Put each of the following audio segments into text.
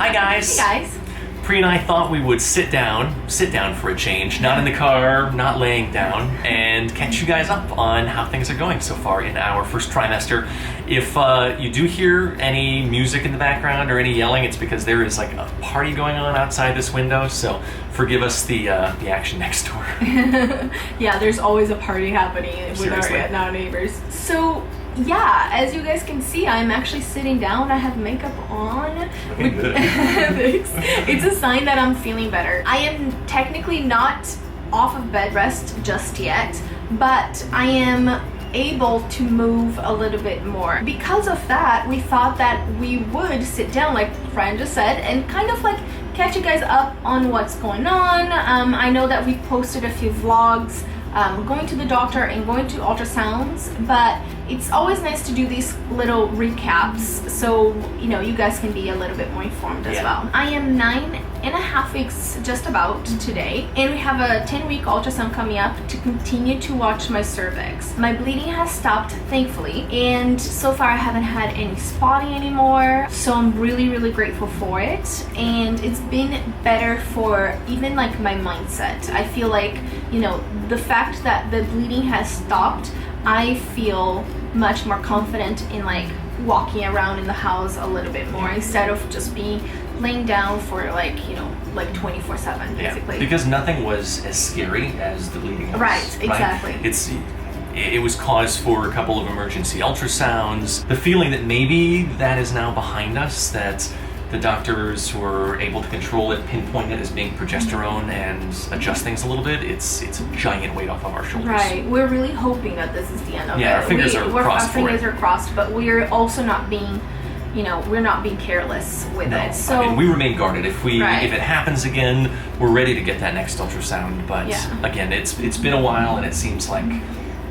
Hi guys. Hey guys. Pri and I thought we would sit down for a change, not in the car, not laying down, and catch you guys up on how things are going so far in our first trimester. If you do hear any music in the background or any yelling, it's because there is like a party going on outside this window, so forgive us the action next door. Yeah, there's always a party happening with our neighbors. So yeah, as you guys can see, I'm actually sitting down. I have makeup on. Looking good. It's a sign that I'm feeling better. I am technically not off of bed rest just yet, but I am able to move a little bit more. Because of that, we thought that we would sit down, like Brian just said, and kind of like catch you guys up on what's going on. I know that we've posted a few vlogs going to the doctor and going to ultrasounds, but it's always nice to do these little recaps so you guys can be a little bit more informed as well. I am 9.5 weeks just about today, and we have a 10-week ultrasound coming up to continue to watch my cervix. My bleeding has stopped, thankfully, and so far I haven't had any spotting anymore, so I'm really grateful for it. And it's been better for even like my mindset. I feel like the fact that the bleeding has stopped, I feel much more confident in like walking around in the house a little bit more instead of just being laying down for like 24/7 basically. Yeah, because nothing was as scary as the bleeding was. Right, exactly. It was cause for a couple of emergency ultrasounds. The feeling that maybe that is now behind us, that the doctors were able to control it, pinpoint it as being progesterone, and adjust things a little bit. It's a giant weight off of our shoulders. Right. We're really hoping that this is the end of it. Yeah, our fingers are crossed. Our fingers are crossed, but we're also not being, we're not being careless with it. So I mean, we remain guarded. If it happens again, we're ready to get that next ultrasound. But again, it's been a while, and it seems like,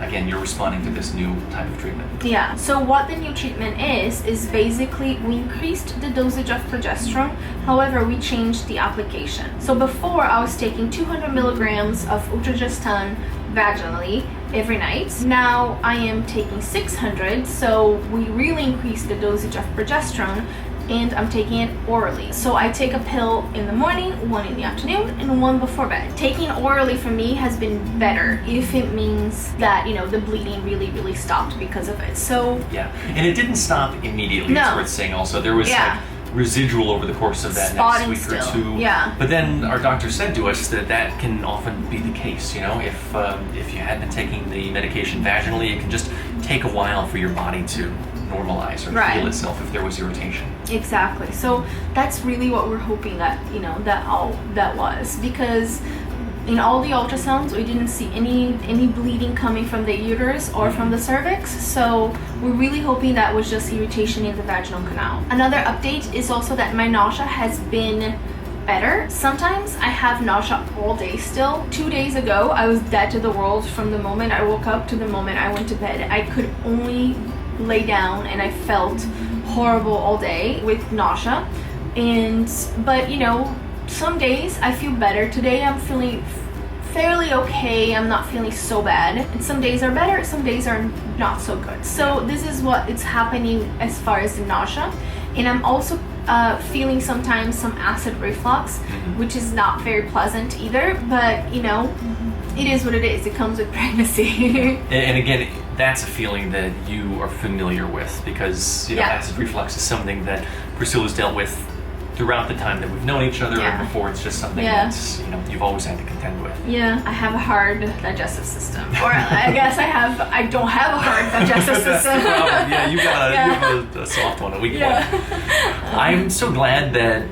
again, you're responding to this new type of treatment. Yeah, so what the new treatment is basically we increased the dosage of progesterone, however, we changed the application. So before I was taking 200 milligrams of Ultragestan vaginally every night. Now I am taking 600, so we really increased the dosage of progesterone, and I'm taking it orally. So I take a pill in the morning, one in the afternoon, and one before bed. Taking orally for me has been better if it means that, the bleeding really stopped because of it. So yeah, and it didn't stop immediately. No. It's worth saying also. There was like residual over the course of that spotting next week or two. Yeah. But then our doctor said to us that can often be the case. If you had been taking the medication vaginally, it can just take a while for your body to normalize or feel itself if there was irritation. Exactly. So that's really what we're hoping that that was, because in all the ultrasounds we didn't see any bleeding coming from the uterus or from the cervix. So we're really hoping that was just irritation in the vaginal canal. Another update is also that my nausea has been better. Sometimes I have nausea all day still. 2 days ago I was dead to the world. From the moment I woke up to the moment I went to bed, I could only lay down, and I felt horrible all day with nausea. But some days I feel better. Today I'm feeling fairly okay. I'm not feeling so bad. And some days are better, some days are not so good. So this is what is happening as far as the nausea. And I'm also feeling sometimes some acid reflux, which is not very pleasant either, but it is what it is. It comes with pregnancy. And again, that's a feeling that you are familiar with, because acid reflux is something that Priscilla's dealt with throughout the time that we've known each other, and before it's just something that's you've always had to contend with. Yeah, I have a hard digestive system, or I guess I don't have a hard digestive system. Yeah, you have a soft one, a weak one. I'm so glad that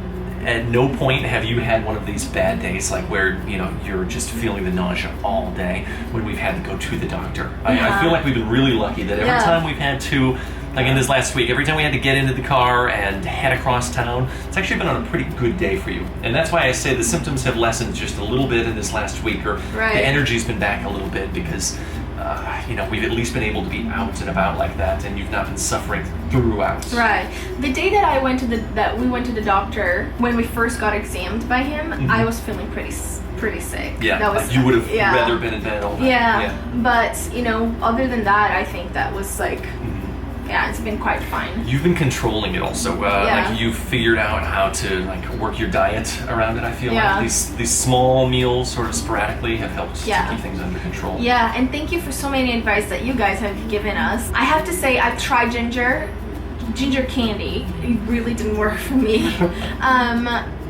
at no point have you had one of these bad days, like where you're just feeling the nausea all day when we've had to go to the doctor. I feel like we've been really lucky that every time we've had to, like in this last week, every time we had to get into the car and head across town, it's actually been on a pretty good day for you. And that's why I say the symptoms have lessened just a little bit in this last week, or the energy's been back a little bit, because we've at least been able to be out and about like that, and you've not been suffering throughout. Right. The day that we went to the doctor, when we first got examined by him, I was feeling pretty sick. Yeah, that was, you would have rather been in bed all night. But other than that, I think that was like yeah, it's been quite fine. You've been controlling it also. Like you've figured out how to like work your diet around it. I feel like these small meals sort of sporadically have helped to keep things under control. Yeah, and thank you for so many advice that you guys have given us. I have to say I've tried ginger candy. It really didn't work for me.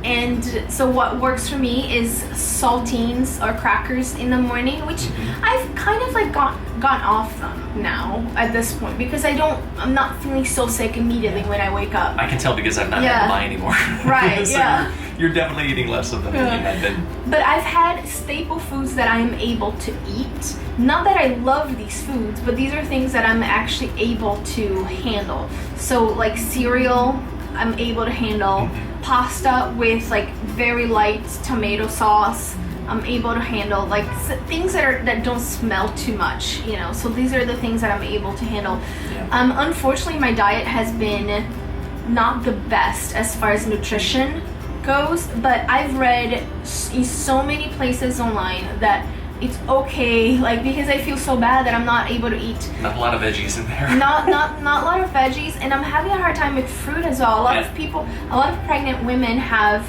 And so what works for me is saltines or crackers in the morning, which I've kind of like gone off them now at this point because I'm not feeling so sick immediately when I wake up. I can tell because I'm not having mine anymore. Right, so you're definitely eating less of them than you had been. But I've had staple foods that I'm able to eat. Not that I love these foods, but these are things that I'm actually able to handle. So like cereal, I'm able to handle. Pasta with like very light tomato sauce, I'm able to handle. Like things that don't smell too much, you know. So these are the things that I'm able to handle. Unfortunately, my diet has been not the best as far as nutrition goes, but I've read in so many places online that it's okay, like because I feel so bad that I'm not able to eat. Not a lot of veggies in there. Not a lot of veggies, and I'm having a hard time with fruit as well. A lot of pregnant women have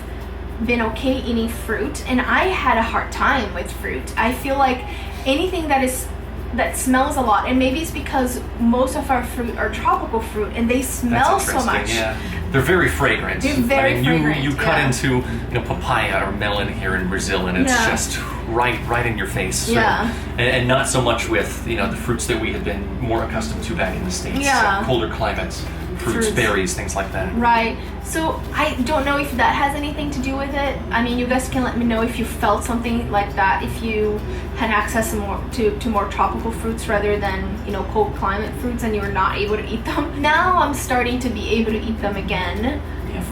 been okay eating fruit, and I had a hard time with fruit. I feel like anything that smells a lot, and maybe it's because most of our fruit are tropical fruit and they smell so much. Yeah, they're very fragrant. They're very fragrant. You cut into papaya or melon here in Brazil, and it's just right in your face. So, and not so much with the fruits that we had been more accustomed to back in the States. Yeah. Colder climates. Fruits, berries, things like that. Right. So I don't know if that has anything to do with it. I mean, you guys can let me know if you felt something like that, if you had access to more tropical fruits rather than cold climate fruits and you were not able to eat them. Now I'm starting to be able to eat them again,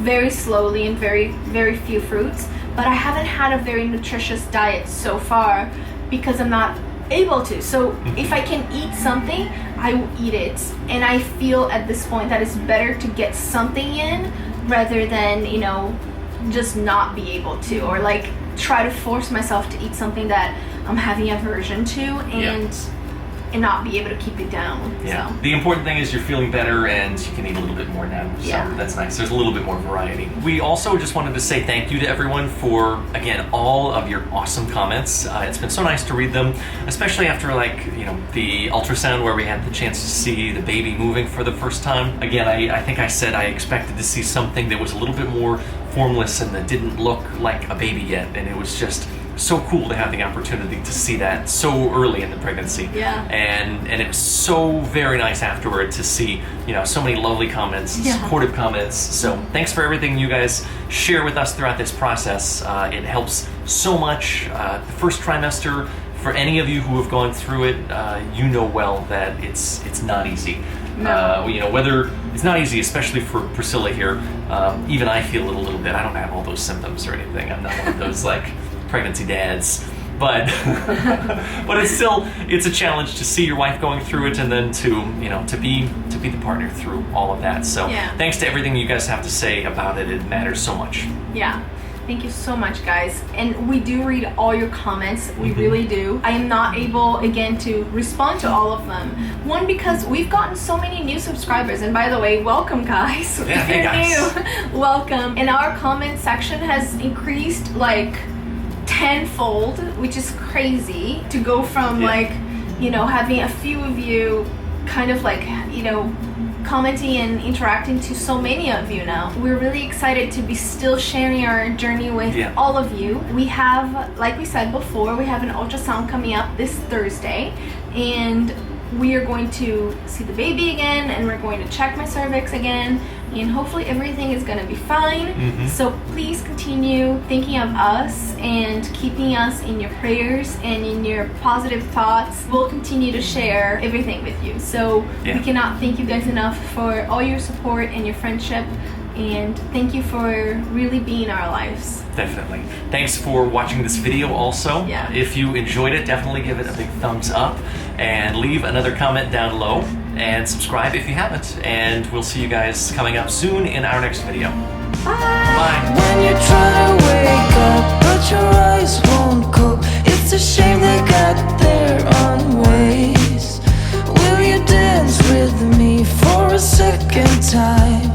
very slowly and very, very few fruits. But I haven't had a very nutritious diet so far because I'm not able to. So if I can eat something, I will eat it, and I feel at this point that it's better to get something in rather than just not be able to, or like try to force myself to eat something that I'm having aversion to and not be able to keep it down. Yeah. So. The important thing is you're feeling better and you can eat a little bit more now. So that's nice. There's a little bit more variety. We also just wanted to say thank you to everyone for, again, all of your awesome comments. It's been so nice to read them, especially after the ultrasound where we had the chance to see the baby moving for the first time. Again, I think I said I expected to see something that was a little bit more formless and that didn't look like a baby yet, and it was just so cool to have the opportunity to see that so early in the pregnancy. And it was so very nice afterward to see so many lovely comments, supportive comments. So thanks for everything you guys share with us throughout this process. It helps so much. The first trimester, for any of you who have gone through it, you know well that it's not easy. Whether it's not easy, especially for Priscilla here. Even I feel it a little bit. I don't have all those symptoms or anything. I'm not one of those pregnancy dads, but but it's a challenge to see your wife going through it, and then to be the partner through all of that. So thanks to everything you guys have to say about it. It matters so much. Thank you so much, guys. And we do read all your comments. We really do. I am not able, again, to respond to all of them. One, because we've gotten so many new subscribers. And by the way, welcome, guys. If you're new, welcome. And our comment section has increased tenfold, which is crazy, to go from having a few of you kind of commenting and interacting to so many of you now. We're really excited to be still sharing our journey with all of you. We have, like we said before, we have an ultrasound coming up this Thursday, and we are going to see the baby again, and we're going to check my cervix again, and hopefully everything is going to be fine. So please continue thinking of us and keeping us in your prayers and in your positive thoughts. We'll continue to share everything with you. So we cannot thank you guys enough for all your support and your friendship, and thank you for really being in our lives. Definitely. Thanks for watching this video also. If you enjoyed it, definitely give it a big thumbs up and leave another comment down below, and subscribe if you haven't. And we'll see you guys coming up soon in our next video. Bye. When you try to wake up, but your eyes won't cope, it's a shame they got their own ways. Will you dance with me for second time.